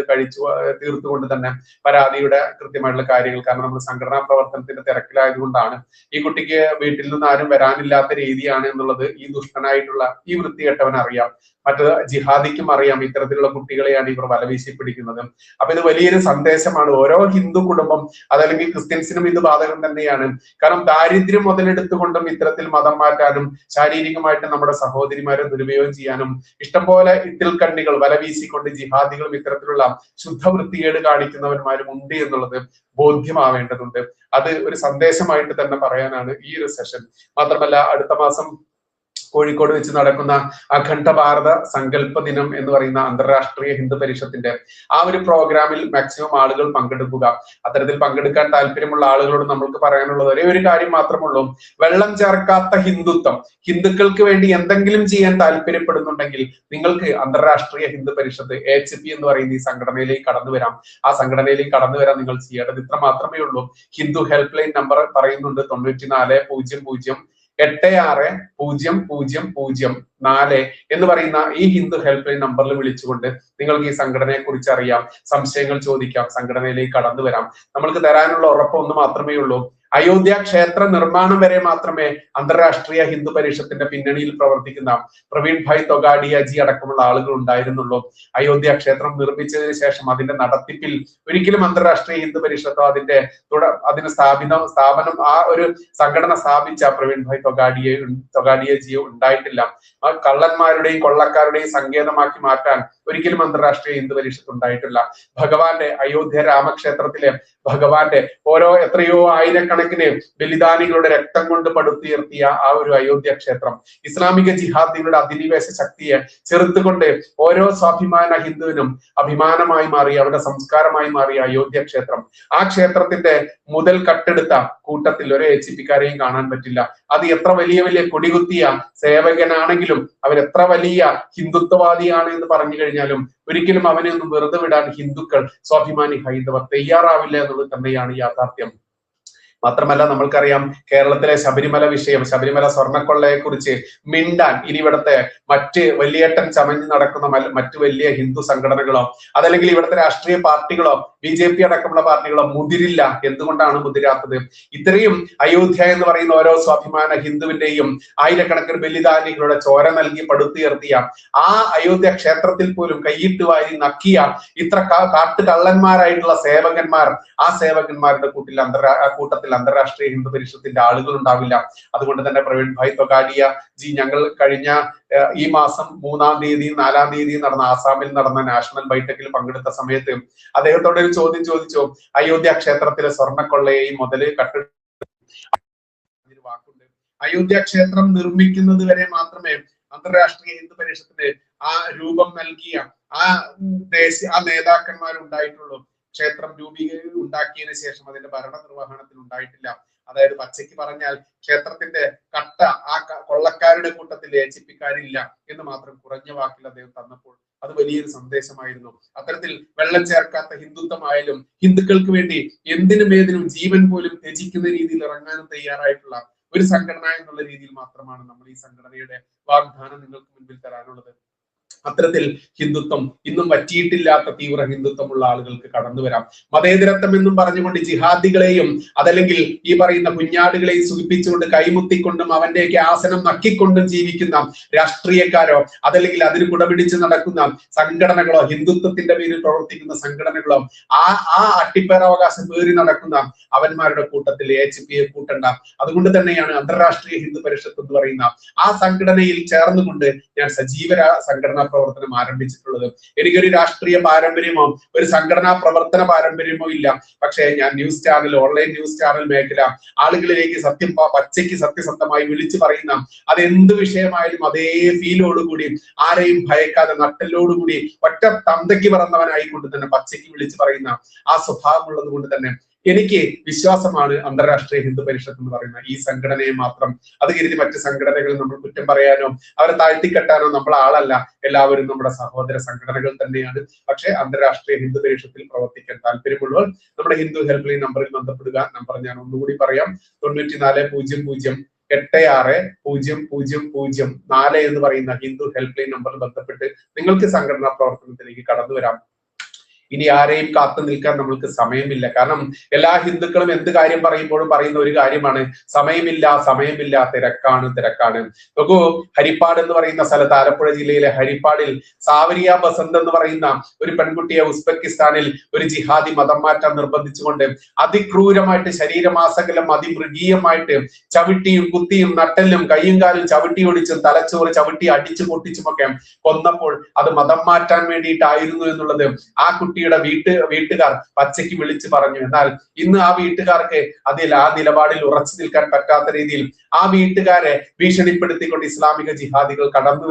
തീർത്തുകൊണ്ട് തന്നെ പരാതിയുടെ കൃത്യമായിട്ടുള്ള കാര്യങ്ങൾ, കാരണം നമ്മൾ സംഘടനാ പ്രവർത്തനത്തിന്റെ തിരക്കിലായതുകൊണ്ടാണ്. ഈ കുട്ടിക്ക് വീട്ടിൽ നിന്ന് ആരും വരാനില്ലാത്ത രീതിയാണ് എന്നുള്ളത് ഈ ദുഷ്ടനായിട്ടുള്ള ഈ വൃത്തികെട്ടവൻ അറിയാം. മറ്റത് ജിഹാദിക്കും അറിയാം ഇത്തരത്തിലുള്ള കുട്ടികളെയാണ് ഇവർ വലവീശി പിടിക്കുന്നത്. അപ്പൊ ഇത് വലിയൊരു സന്ദേശമാണ്. ഓരോ ഹിന്ദു കുടുംബം, അതല്ലെങ്കിൽ ക്രിസ്ത്യൻസിനും ഇത് ബാധകം തന്നെയാണ്. കാരണം ദാരിദ്ര്യം മുതലെടുത്തുകൊണ്ടും ഇത്തരത്തിൽ മതം മാറ്റാനും ശാരീരികമായിട്ട് നമ്മുടെ സഹോദരിമാരെ ദുരുപയോഗം ചെയ്യാനും ഇഷ്ടംപോലെ ഇത്തിൽ കണ്ണികൾ വലവീശിക്കൊണ്ട് ജിഹാദികളും ഇത്തരത്തിലുള്ള ശുദ്ധവൃത്തികേട് കാണിക്കുന്നവന്മാരും ഉണ്ട് എന്നുള്ളത് ബോധ്യമാവേണ്ടതുണ്ട്. അത് ഒരു സന്ദേശമായിട്ട് തന്നെ പറയാനാണ് ഈ ഒരു സെഷൻ. മാത്രമല്ല അടുത്ത മാസം കോഴിക്കോട് വെച്ച് നടക്കുന്ന അഖണ്ഡ ഭാരത സങ്കല്പ ദിനം എന്ന് പറയുന്ന അന്തർരാഷ്ട്രീയ ഹിന്ദു പരിഷത്തിന്റെ ആ ഒരു പ്രോഗ്രാമിൽ മാക്സിമം ആളുകൾ പങ്കെടുക്കുക. അത്തരത്തിൽ പങ്കെടുക്കാൻ താല്പര്യമുള്ള ആളുകളോട് നമ്മൾക്ക് പറയാനുള്ളത് ഒരേ ഒരു കാര്യം മാത്രമുള്ളൂ, വെള്ളം ചേർക്കാത്ത ഹിന്ദുത്വം, ഹിന്ദുക്കൾക്ക് വേണ്ടി എന്തെങ്കിലും ചെയ്യാൻ താല്പര്യപ്പെടുന്നുണ്ടെങ്കിൽ നിങ്ങൾക്ക് അന്തർരാഷ്ട്രീയ ഹിന്ദു പരിഷത്ത് AHP എന്ന് പറയുന്ന ഈ സംഘടനയിലേക്ക് കടന്നു വരാം. ആ സംഘടനയിലേക്ക് കടന്നു വരാൻ നിങ്ങൾ ചെയ്യേണ്ടത് ഇത്ര മാത്രമേ ഉള്ളൂ. ഹിന്ദു ഹെൽപ്പ് ലൈൻ നമ്പർ പറയുന്നുണ്ട് 9400860004 എന്ന് പറയുന്ന ഈ ഹിന്ദു ഹെൽപ്പ് ലൈൻ നമ്പറിൽ വിളിച്ചുകൊണ്ട് നിങ്ങൾക്ക് ഈ സംഘടനയെ കുറിച്ച് അറിയാം, സംശയങ്ങൾ ചോദിക്കാം, സംഘടനയിലേക്ക് കടന്നു വരാം. നമ്മൾക്ക് തരാനുള്ള ഉറപ്പ് ഒന്ന് മാത്രമേ ഉള്ളൂ, അയോധ്യ ക്ഷേത്ര നിർമ്മാണം വരെ മാത്രമേ അന്തർരാഷ്ട്രീയ ഹിന്ദു പരിഷത്തിന്റെ പിന്നണിയിൽ പ്രവർത്തിക്കുന്ന പ്രവീൺ ഭായ് തൊഗാഡിയ ജി അടക്കമുള്ള ആളുകൾ ഉണ്ടായിരുന്നുള്ളൂ. അയോധ്യ ക്ഷേത്രം നിർമ്മിച്ചതിന് ശേഷം അതിന്റെ നടത്തിപ്പിൽ ഒരിക്കലും അന്തർരാഷ്ട്രീയ ഹിന്ദു പരിഷത്തോ അതിന് സ്ഥാപനം ആ ഒരു സംഘടന സ്ഥാപിച്ച പ്രവീൺ ഭായ് തൊഗാഡിയ ജിയോ ഉണ്ടായിട്ടില്ല. ആ കള്ളന്മാരുടെയും കൊള്ളക്കാരുടെയും സങ്കേതമാക്കി മാറ്റാൻ ഒരിക്കലും അന്തർരാഷ്ട്രീയ ഹിന്ദു പരിഷത്ത് ഉണ്ടായിട്ടില്ല. ഭഗവാന്റെ അയോധ്യ രാമക്ഷേത്രത്തിലെ ഭഗവാന്റെ എത്രയോ ആയിരക്കണക്കിന് നൂറുകണക്കിന് ബലിദാനികളുടെ രക്തം കൊണ്ട് പടുത്തുയർത്തിയ ആ ഒരു അയോധ്യ ക്ഷേത്രം, ഇസ്ലാമിക ജിഹാദികളുടെ അധിനിവേശ ശക്തിയെ ചെറുത്തുകൊണ്ട് ഓരോ സ്വാഭിമാന ഹിന്ദുവിനും അഭിമാനമായി മാറിയ, അവരുടെ സംസ്കാരമായി മാറിയ അയോധ്യ ക്ഷേത്രം, ആ ക്ഷേത്രത്തിന്റെ മുതൽ കട്ടെടുത്ത കൂട്ടത്തിൽ ഒരു HPക്കാരെയും കാണാൻ പറ്റില്ല. അത് എത്ര വലിയ വലിയ കൊടികുത്തിയ സേവകനാണെങ്കിലും, അവൻ എത്ര വലിയ ഹിന്ദുത്വവാദിയാണ് എന്ന് പറഞ്ഞു കഴിഞ്ഞാലും ഒരിക്കലും അവനെ ഒന്നും വെറുതെ വിടാൻ ഹിന്ദുക്കൾ, സ്വാഭിമാനി ഹൈന്ദവർ തയ്യാറാവില്ല എന്നുള്ളത് തന്നെയാണ് യാഥാർത്ഥ്യം. മാത്രമല്ല നമ്മൾക്കറിയാം കേരളത്തിലെ ശബരിമല വിഷയം, ശബരിമല സ്വർണ്ണക്കൊള്ളയെ കുറിച്ച് മിണ്ടാൻ ഇനി ഇവിടുത്തെ മറ്റ് വലിയേട്ടൻ ചമഞ്ഞ് നടക്കുന്ന മറ്റു വലിയ ഹിന്ദു സംഘടനകളോ അതല്ലെങ്കിൽ ഇവിടുത്തെ രാഷ്ട്രീയ പാർട്ടികളോ BJP അടക്കമുള്ള പാർട്ടികളോ മുതിരില്ല. എന്തുകൊണ്ടാണ് മുതിരാത്തത്? ഇത്രയും അയോധ്യ എന്ന് പറയുന്ന ഓരോ സ്വാഭിമാന ഹിന്ദുവിന്റെയും ആയിരക്കണക്കിന് ബലിദാനികളുടെ ചോര നൽകി പടുത്തുയർത്തിയ ആ അയോധ്യ ക്ഷേത്രത്തിൽ പോലും കൈയിട്ട് വാരി നക്കിയ ഇത്ര കാട്ടുകള്ളന്മാരായിട്ടുള്ള സേവകന്മാർ, ആ സേവകന്മാരുടെ കൂട്ടത്തിൽ അന്തർരാഷ്ട്രീയ ഹിന്ദു പരിഷത്തിന്റെ ആളുകൾ ഉണ്ടാവില്ല. അതുകൊണ്ട് തന്നെ പ്രവീൺ ഭായ് തൊഗാഡിയ ജി, ഞങ്ങൾ കഴിഞ്ഞ ഈ മാസം 3-ാം തീയതി 4-ാം തീയതി നടന്ന ആസാമിൽ നടന്ന നാഷണൽ ബൈഠക്കിൽ പങ്കെടുത്ത സമയത്ത് അദ്ദേഹത്തോട് ഒരു ചോദ്യം ചോദിച്ചു. അയോധ്യ ക്ഷേത്രത്തിലെ സ്വർണ്ണക്കൊള്ളയെയും മുതല് വാക്കുണ്ട്. അയോധ്യ ക്ഷേത്രം നിർമ്മിക്കുന്നത് വരെ മാത്രമേ അന്തർരാഷ്ട്രീയ ഹിന്ദു പരിഷത്തിന് ആ രൂപം നൽകിയ ആ നേതാക്കന്മാരുണ്ടായിട്ടുള്ളൂ. ക്ഷേത്രം ഉണ്ടാക്കിയതിനു ശേഷം അതിന്റെ ഭരണ നിർവഹണത്തിൽ ഉണ്ടായിട്ടില്ല. അതായത് പച്ചയ്ക്ക് പറഞ്ഞാൽ ക്ഷേത്രത്തിന്റെ കട്ട ആ കൊള്ളക്കാരുടെ കൂട്ടത്തിൽ HPക്കാരില്ല എന്ന് മാത്രം കുറഞ്ഞ വാക്കിൽ അദ്ദേഹം തന്നപ്പോൾ അത് വലിയൊരു സന്ദേശമായിരുന്നു. അത്തരത്തിൽ വെള്ളം ചേർക്കാത്ത ഹിന്ദുത്വമായാലും ഹിന്ദുക്കൾക്ക് വേണ്ടി എന്തിനും ഏതിനും ജീവൻ പോലും ത്യജിക്കുന്ന രീതിയിൽ ഇറങ്ങാനും തയ്യാറായിട്ടുള്ള ഒരു സംഘടന എന്നുള്ള രീതിയിൽ മാത്രമാണ് നമ്മൾ ഈ സംഘടനയുടെ വാഗ്ദാനം നിങ്ങൾക്ക് മുൻപിൽ തരാനുള്ളത്. അത്തരത്തിൽ ഹിന്ദുത്വം ഇന്നും വറ്റിയിട്ടില്ലാത്ത തീവ്ര ഹിന്ദുത്വമുള്ള ആളുകൾക്ക് കടന്നു വരാം. മതേതരത്വം എന്നും പറഞ്ഞുകൊണ്ട് ജിഹാദികളെയും അതല്ലെങ്കിൽ ഈ പറയുന്ന കുഞ്ഞാടുകളെയും സുഖിപ്പിച്ചുകൊണ്ട് കൈമുത്തിക്കൊണ്ടും അവന്റെയൊക്കെ ആസനം നക്കിക്കൊണ്ടും ജീവിക്കുന്ന രാഷ്ട്രീയക്കാരോ അതല്ലെങ്കിൽ അതിന് കുടപിടിച്ച് നടക്കുന്ന സംഘടനകളോ, ഹിന്ദുത്വത്തിന്റെ പേരിൽ പ്രവർത്തിക്കുന്ന സംഘടനകളോ, ആ അട്ടിപ്പേറാവകാശം പേറി നടക്കുന്ന അവന്മാരുടെ കൂട്ടത്തിൽ HPയെ കൂട്ടണ്ട. അതുകൊണ്ട് തന്നെയാണ് അന്തർരാഷ്ട്രീയ ഹിന്ദു പരിഷത്ത് എന്ന് പറയുന്ന ആ സംഘടനയിൽ ചേർന്നുകൊണ്ട് ഞാൻ സജീവ സംഘടനാ പ്രവർത്തനം ആരംഭിച്ചിട്ടുള്ളത്. എനിക്കൊരു രാഷ്ട്രീയ പാരമ്പര്യമോ ഒരു സംഘടനാ പ്രവർത്തന പാരമ്പര്യമോ ഇല്ല. പക്ഷേ ഞാൻ news channel, online news channel മേഖല ആളുകളിലേക്ക് പച്ചയ്ക്ക് സത്യസന്ധമായി വിളിച്ചു പറയുന്ന അതെന്ത് വിഷയമായാലും അതേ ഫീലോടുകൂടി ആരെയും ഭയക്കാതെ നട്ടലോടുകൂടി ഒറ്റ തന്തയ്ക്ക് പറന്നവനായിക്കൊണ്ട് തന്നെ പച്ചയ്ക്ക് വിളിച്ചു പറയുന്ന ആ സ്വഭാവമുള്ളത് കൊണ്ട് തന്നെ എനിക്ക് വിശ്വാസമാണ് അന്തർരാഷ്ട്രീയ ഹിന്ദു പരിഷത്ത് എന്ന് പറയുന്ന ഈ സംഘടനയെ മാത്രം. അത് കരുതി മറ്റ് സംഘടനകൾ നമ്മൾ കുറ്റം പറയാനോ അവരെ താഴ്ത്തിക്കെട്ടാനോ നമ്മൾ ആളല്ല. എല്ലാവരും നമ്മുടെ സഹോദര സംഘടനകൾ തന്നെയാണ്. പക്ഷേ അന്തർരാഷ്ട്രീയ ഹിന്ദു പരിഷത്തിൽ പ്രവർത്തിക്കാൻ താല്പര്യമുള്ളവർ നമ്മുടെ ഹിന്ദു ഹെൽപ്പ് ലൈൻ നമ്പറിൽ ബന്ധപ്പെടുക. നമ്പർ ഞാൻ ഒന്നുകൂടി പറയാം: 9400860004 എന്ന് പറയുന്ന ഹിന്ദു ഹെൽപ്പ് ലൈൻ നമ്പറിൽ ബന്ധപ്പെട്ട് നിങ്ങൾക്ക് സംഘടനാ പ്രവർത്തനത്തിലേക്ക് കടന്നു വരാം. ഇനി ആരെയും കാത്തു നിൽക്കാൻ നമ്മൾക്ക് സമയമില്ല. കാരണം എല്ലാ ഹിന്ദുക്കളും എന്ത് കാര്യം പറയുമ്പോഴും പറയുന്ന ഒരു കാര്യമാണ്, സമയമില്ല, തിരക്കാണ്. നോക്കൂ, ഹരിപ്പാട് എന്ന് പറയുന്ന സ്ഥലത്ത്, ആലപ്പുഴ ജില്ലയിലെ ഹരിപ്പാടിൽ സാവരിയ ബസന്ത് എന്ന് പറയുന്ന ഒരു പെൺകുട്ടിയെ ഉസ്ബെക്കിസ്ഥാനിൽ ഒരു ജിഹാദി മതം മാറ്റാൻ നിർബന്ധിച്ചുകൊണ്ട് അതിക്രൂരമായിട്ട് ശരീരമാസകലം അതിമൃഗീയമായിട്ട് ചവിട്ടിയും കുത്തിയും നട്ടലും കയ്യും കാലും ചവിട്ടി ഒടിച്ചും തലച്ചോറ് ചവിട്ടി അടിച്ചു പൊട്ടിച്ചുമൊക്കെ കൊന്നപ്പോൾ അത് മതം മാറ്റാൻ വേണ്ടിയിട്ടായിരുന്നു എന്നുള്ളത് ആ വീട്ടുകാർ പച്ചയ്ക്ക് വിളിച്ചു പറഞ്ഞു. എന്നാൽ ഇന്ന് ആ വീട്ടുകാർക്ക് ആ നിലപാടിൽ ഉറച്ചു നിൽക്കാൻ പറ്റാത്ത രീതിയിൽ ആ വീട്ടുകാരെ ഭീഷണിപ്പെടുത്തിക്കൊണ്ട് ഇസ്ലാമിക ജിഹാദികൾ കടന്നു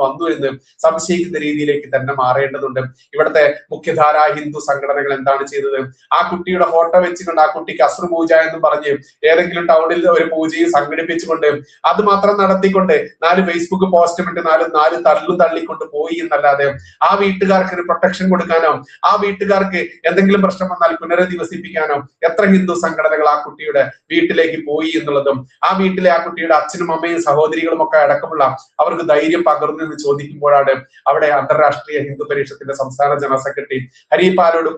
വന്നു എന്ന് സംശയിക്കുന്ന രീതിയിലേക്ക് തന്നെ മാറേണ്ടതുണ്ട്. ഇവിടുത്തെ മുഖ്യധാരാ ഹിന്ദു സംഘടനകൾ എന്താണ് ചെയ്തത്? ആ കുട്ടിയുടെ ഫോട്ടോ വെച്ചുകൊണ്ട് ആ കുട്ടിക്ക് അസ്രു പൂജ എന്ന് പറഞ്ഞ് ഏതെങ്കിലും ടൗണിൽ ഒരു പൂജയും സംഘടിപ്പിച്ചുകൊണ്ട് അത് മാത്രം നടത്തിക്കൊണ്ട് 4 ഫേസ്ബുക്ക് പോസ്റ്റും ഇട്ട് 4 തള്ളിക്കൊണ്ട് പോയി എന്നല്ലാതെ ആ വീട്ടുകാർക്ക് ഒരു പ്രൊട്ടക്ഷൻ കൊടുക്കാനോ ആ വീട്ടുകാർക്ക് എന്തെങ്കിലും പ്രശ്നം വന്നാൽ പുനരധിവസിപ്പിക്കാനോ എത്ര ഹിന്ദു സംഘടനകൾ ആ കുട്ടിയുടെ വീട്ടിലേക്ക് പോയി എന്നുള്ളതും ആ വീട്ടിലെ ആ കുട്ടിയുടെ അച്ഛനും അമ്മയും സഹോദരികളും ഒക്കെ അടക്കമുള്ള അവർക്ക് ധൈര്യം പകർന്നു എന്ന് ചോദിക്കുമ്പോഴാണ് അവിടെ അന്തർരാഷ്ട്രീയ ഹിന്ദു പരിഷത്തിന്റെ സംസ്ഥാന ജനറൽ സെക്രട്ടറി ഹരിപ്പാലോട്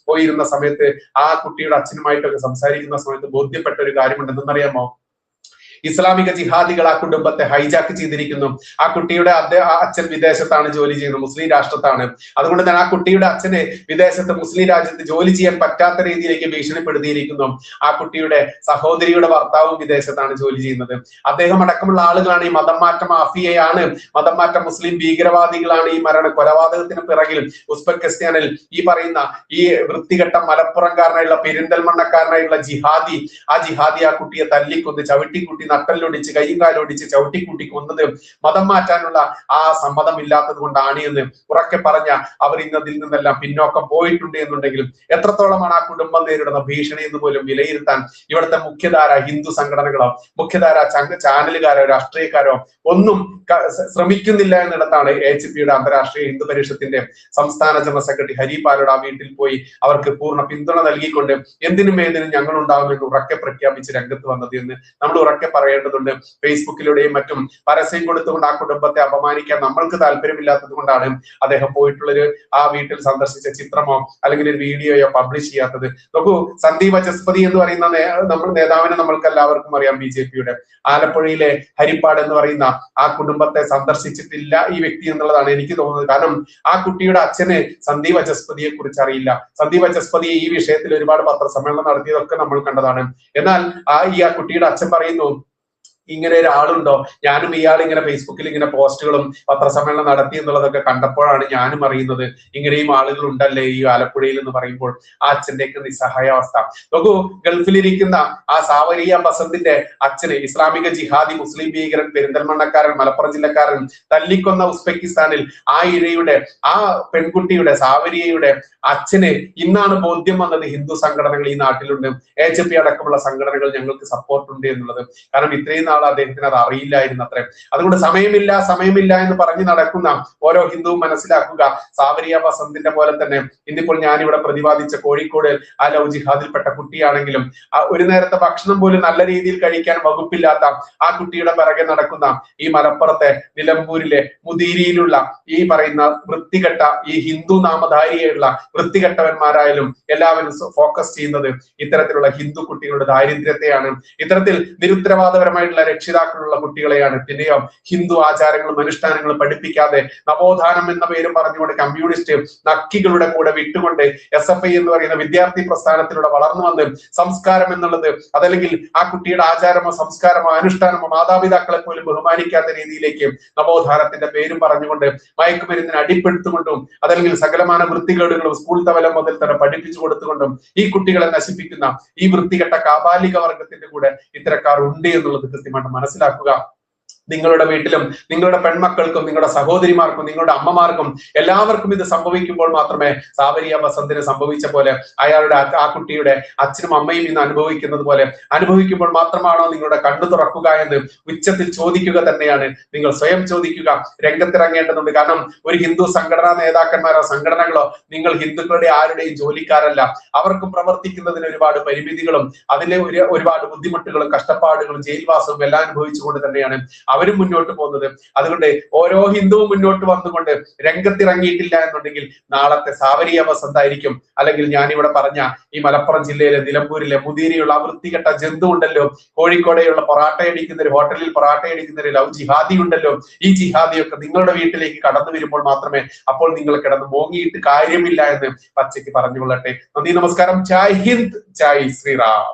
പോയിരുന്ന സമയത്ത് ആ കുട്ടിയുടെ അച്ഛനുമായിട്ടൊക്കെ സംസാരിക്കുന്ന സമയത്ത് ബോധ്യപ്പെട്ട ഒരു കാര്യമുണ്ട്. എന്തെന്നറിയാമോ? ഇസ്ലാമിക ജിഹാദികൾ ആ കുടുംബത്തെ ഹൈജാക്ക് ചെയ്തിരിക്കുന്നു. ആ കുട്ടിയുടെ അച്ഛൻ വിദേശത്താണ് ജോലി ചെയ്യുന്നത്, മുസ്ലിം രാഷ്ട്രത്താണ്. അതുകൊണ്ട് തന്നെ ആ കുട്ടിയുടെ അച്ഛന് വിദേശത്ത് മുസ്ലിം രാജ്യത്ത് ജോലി ചെയ്യാൻ പറ്റാത്ത രീതിയിലേക്ക് ഭീഷണിപ്പെടുത്തിയിരിക്കുന്നു. ആ കുട്ടിയുടെ സഹോദരിയുടെ ഭർത്താവും വിദേശത്താണ് ജോലി ചെയ്യുന്നത്. അദ്ദേഹം അടക്കമുള്ള ആളുകളാണ് ഈ മതം മാറ്റ മാഫിയയാണ്, മതം മാറ്റ മുസ്ലിം ഭീകരവാദികളാണ് ഈ കൊലപാതകത്തിന് പിറകിൽ. ഉസ്ബെക്കിസ്ഥാനിൽ ഈ പറയുന്ന ഈ വൃത്തികെട്ട മലപ്പുറംകാരനായുള്ള പെരിന്തൽമണ്ണക്കാരനായുള്ള ജിഹാദി, ആ കുട്ടിയെ തല്ലിക്കൊന്ന് ചവിട്ടിക്കൂട്ടി നട്ടല്ലൊടിച്ച് കൈയും കാലൊടിച്ച് ചവിട്ടിക്കൂട്ടി കൊന്നത് മതം മാറ്റാനുള്ള ആ സമ്മതം ഇല്ലാത്തത് കൊണ്ടാണ് എന്ന് ഉറക്കെ പറഞ്ഞ അവർ ഇന്നതിൽ നിന്നെല്ലാം പിന്നോക്കം പോയിട്ടുണ്ട് എന്നുണ്ടെങ്കിലും എത്രത്തോളമാണ് ആ കുടുംബം നേരിടുന്ന ഭീഷണി എന്ന് പോലും വിലയിരുത്താൻ ഇവിടുത്തെ മുഖ്യധാര ഹിന്ദു സംഘടനകളോ മുഖ്യധാര ചാനലുകാരോ രാഷ്ട്രീയക്കാരോ ഒന്നും ശ്രമിക്കുന്നില്ല എന്നിടത്താണ് AHPയുടെ അന്താരാഷ്ട്രീയ ഹിന്ദു പരിഷത്തിന്റെ സംസ്ഥാന ജനറൽ സെക്രട്ടറി ഹരിപാലോട് ആ വീട്ടിൽ പോയി അവർക്ക് പൂർണ്ണ പിന്തുണ നൽകിക്കൊണ്ട് എന്തിനും ഏതിനും ഞങ്ങൾ ഉണ്ടാകുമെന്ന് ഉറക്കെ പ്രഖ്യാപിച്ച് രംഗത്ത് വന്നത് എന്ന് നമ്മൾ ഉറക്കെ പറയേണ്ടതുണ്ട്. ഫേസ്ബുക്കിലൂടെയും മറ്റും പരസ്യം കൊടുത്തുകൊണ്ട് ആ കുടുംബത്തെ അപമാനിക്കാൻ നമ്മൾക്ക് താല്പര്യമില്ലാത്തത് കൊണ്ടാണ് അദ്ദേഹം പോയിട്ടുള്ളൊരു ആ വീട്ടിൽ സന്ദർശിച്ച ചിത്രമോ അല്ലെങ്കിൽ ഒരു വീഡിയോയോ പബ്ലിഷ് ചെയ്യാത്തത്. നോക്കൂ, സന്ദീപ് വചസ്പതി എന്ന് പറയുന്ന നേതാവിനെ നമ്മൾക്ക് എല്ലാവർക്കും അറിയാം, BJPയുടെ. ആലപ്പുഴയിലെ ഹരിപ്പാട് എന്ന് പറയുന്ന ആ കുടുംബത്തെ സന്ദർശിച്ചിട്ടില്ല ഈ വ്യക്തി എന്നുള്ളതാണ് എനിക്ക് തോന്നുന്നത്. കാരണം ആ കുട്ടിയുടെ അച്ഛന് സന്ദീപ് വചസ്പതിയെ കുറിച്ച് അറിയില്ല. സന്ദീപ് വചസ്പതി ഈ വിഷയത്തിൽ ഒരുപാട് പത്രസമ്മേളനം നടത്തിയതൊക്കെ നമ്മൾ കണ്ടതാണ്. എന്നാൽ ആ കുട്ടിയുടെ അച്ഛൻ പറയുന്നു, ഇങ്ങനെ ഒരാളുണ്ടോ, ഞാനും ഇയാൾ ഇങ്ങനെ ഫേസ്ബുക്കിൽ ഇങ്ങനെ പോസ്റ്റുകളും പത്രസമ്മേളനം നടത്തി എന്നുള്ളതൊക്കെ കണ്ടപ്പോഴാണ് ഞാനും അറിയുന്നത് ഇങ്ങനെയും ആളുകൾ ഉണ്ടല്ലേ ഈ ആലപ്പുഴയിൽ എന്ന് പറയുമ്പോൾ ആ അച്ഛൻ്റെയൊക്കെ നിസ്സഹായാവസ്ഥ. നോക്കൂ, ഗൾഫിലിരിക്കുന്ന ആ സാവരിയ ബസന്തിന്റെ അച്ഛന് ഇസ്ലാമിക ജിഹാദി മുസ്ലിം ഭീകരൻ പെരിന്തൽമണ്ണക്കാരൻ മലപ്പുറം ജില്ലക്കാരൻ തല്ലിക്കൊന്ന ഉസ്ബെക്കിസ്ഥാനിൽ ആ ഇഴയുടെ ആ പെൺകുട്ടിയുടെ സാവരിയയുടെ അച്ഛന് ഇന്നാണ് ബോധ്യം വന്നത് ഹിന്ദു സംഘടനകൾ ഈ നാട്ടിലുണ്ട്, AHP അടക്കമുള്ള സംഘടനകൾ ഞങ്ങൾക്ക് സപ്പോർട്ട് ഉണ്ട് എന്നുള്ളത്. കാരണം ഇത്രയും നാൾ അദ്ദേഹത്തിന് അത് അറിയില്ലായിരുന്നു അത്രേ. അതുകൊണ്ട് സമയമില്ല എന്ന് പറഞ്ഞു നടക്കുന്ന ഓരോ ഹിന്ദുവും മനസ്സിലാക്കുക, സാവരിയ ബസന്തിന്റെ പോലെ തന്നെ ഇന്നിപ്പോൾ ഞാനിവിടെ പ്രതിപാദിച്ച കോഴിക്കോട് ആ ലവ് ജിഹാദിൽപ്പെട്ട കുട്ടിയാണെങ്കിലും ഒരു നേരത്തെ ഭക്ഷണം പോലും നല്ല രീതിയിൽ കഴിക്കാൻ വകുപ്പില്ലാത്ത ആ കുട്ടിയുടെ പിറകെ നടക്കുന്ന ഈ മലപ്പുറത്തെ നിലമ്പൂരിലെ മുദീരിയിലുള്ള ഈ പറയുന്ന വൃത്തികെട്ട ഈ ഹിന്ദു നാമധാരിയായുള്ള വൃത്തികെട്ടവന്മാരായാലും എല്ലാവരും ഫോക്കസ് ചെയ്യുന്നത് ഇത്തരത്തിലുള്ള ഹിന്ദു കുട്ടികളുടെ ദാരിദ്ര്യത്തെയാണ്, ഇത്തരത്തിൽ നിരുത്തരവാദപരമായിട്ടുള്ള രക്ഷിതാക്കളുള്ള കുട്ടികളെയാണ്. പിന്നെയോ ഹിന്ദു ആചാരങ്ങളും അനുഷ്ഠാനങ്ങളും പഠിപ്പിക്കാതെ നവോത്ഥാനം എന്ന പേരും പറഞ്ഞുകൊണ്ട് കമ്മ്യൂണിസ്റ്റ് നക്കികളുടെ കൂടെ വിട്ടുകൊണ്ട് SFI എന്ന് പറയുന്ന വിദ്യാർത്ഥി പ്രസ്ഥാനത്തിലൂടെ വളർന്നു വന്ന് സംസ്കാരം എന്നുള്ളത് അതല്ലെങ്കിൽ ആ കുട്ടിയുടെ ആചാരമോ സംസ്കാരമോ അനുഷ്ഠാനമോ മാതാപിതാക്കളെ പോലും ബഹുമാനിക്കാത്ത രീതിയിലേക്ക് നവോത്ഥാനത്തിന്റെ പേരും പറഞ്ഞുകൊണ്ട് മയക്കുമരുന്നിന് അടിപ്പെടുത്തുകൊണ്ടും അതല്ലെങ്കിൽ സകലമാന വൃത്തികേടുകളും സ്കൂൾ തലം മുതൽ തന്നെ പഠിപ്പിച്ചു കൊടുത്തുകൊണ്ടും ഈ കുട്ടികളെ നശിപ്പിക്കുന്ന ഈ വൃത്തികെട്ട കാബാലിക വർഗത്തിന്റെ കൂടെ ഇത്തരക്കാർ ഉണ്ട് എന്നുള്ളത് കൃത്യമായിട്ട് മനസ്സിലാക്കുക. നിങ്ങളുടെ വീട്ടിലും നിങ്ങളുടെ പെൺമക്കൾക്കും നിങ്ങളുടെ സഹോദരിമാർക്കും നിങ്ങളുടെ അമ്മമാർക്കും എല്ലാവർക്കും ഇത് സംഭവിക്കുമ്പോൾ മാത്രമേ സാവരിയ ബസന്തിന് സംഭവിച്ച പോലെ അയാളുടെ ആ കുട്ടിയുടെ അച്ഛനും അമ്മയും ഇന്ന് അനുഭവിക്കുന്നത് പോലെ അനുഭവിക്കുമ്പോൾ മാത്രമാണോ നിങ്ങളുടെ കണ്ണു തുറക്കുക എന്ന് ഉച്ചത്തിൽ ചോദിക്കുക തന്നെയാണ് നിങ്ങൾ സ്വയം ചോദിക്കുക. രംഗത്തിറങ്ങേണ്ടതുണ്ട്. കാരണം ഒരു ഹിന്ദു സംഘടനാ നേതാക്കന്മാരോ സംഘടനകളോ നിങ്ങൾ ഹിന്ദുക്കളുടെ ആരുടെയും ജോലിക്കാരല്ല. അവർക്കും പ്രവർത്തിക്കുന്നതിന് ഒരുപാട് പരിമിതികളും അതിലെ ഒരുപാട് ബുദ്ധിമുട്ടുകളും കഷ്ടപ്പാടുകളും ജയിൽവാസവും എല്ലാം അനുഭവിച്ചുകൊണ്ട് തന്നെയാണ് അവരും മുന്നോട്ട് പോകുന്നത്. അതുകൊണ്ട് ഓരോ ഹിന്ദുവും മുന്നോട്ട് വന്നുകൊണ്ട് രംഗത്തിറങ്ങിയിട്ടില്ല എന്നുണ്ടെങ്കിൽ നാളത്തെ സാവരിയ ബസന്തായിരിക്കും. അല്ലെങ്കിൽ ഞാനിവിടെ പറഞ്ഞ ഈ മലപ്പുറം ജില്ലയിലെ നിലമ്പൂരിലെ മുദീരിയുള്ള വൃത്തികെട്ട ജന്തു ഉണ്ടല്ലോ, കോഴിക്കോടെയുള്ള പൊറാട്ടയടിക്കുന്ന ഒരു ഹോട്ടലിൽ പൊറാട്ടയടിക്കുന്ന ഒരു ലവ് ജിഹാദി ഉണ്ടല്ലോ, ഈ ജിഹാദിയൊക്കെ നിങ്ങളുടെ വീട്ടിലേക്ക് കടന്നു വരുമ്പോൾ മാത്രമേ അപ്പോൾ നിങ്ങൾ കിടന്ന് മോങ്ങിയിട്ട് കാര്യമില്ല എന്ന് പച്ചയ്ക്ക് പറഞ്ഞുകൊള്ളട്ടെ. നന്ദി, നമസ്കാരം. ജയ് ഹിന്ദ്, ജയ് ശ്രീറാം.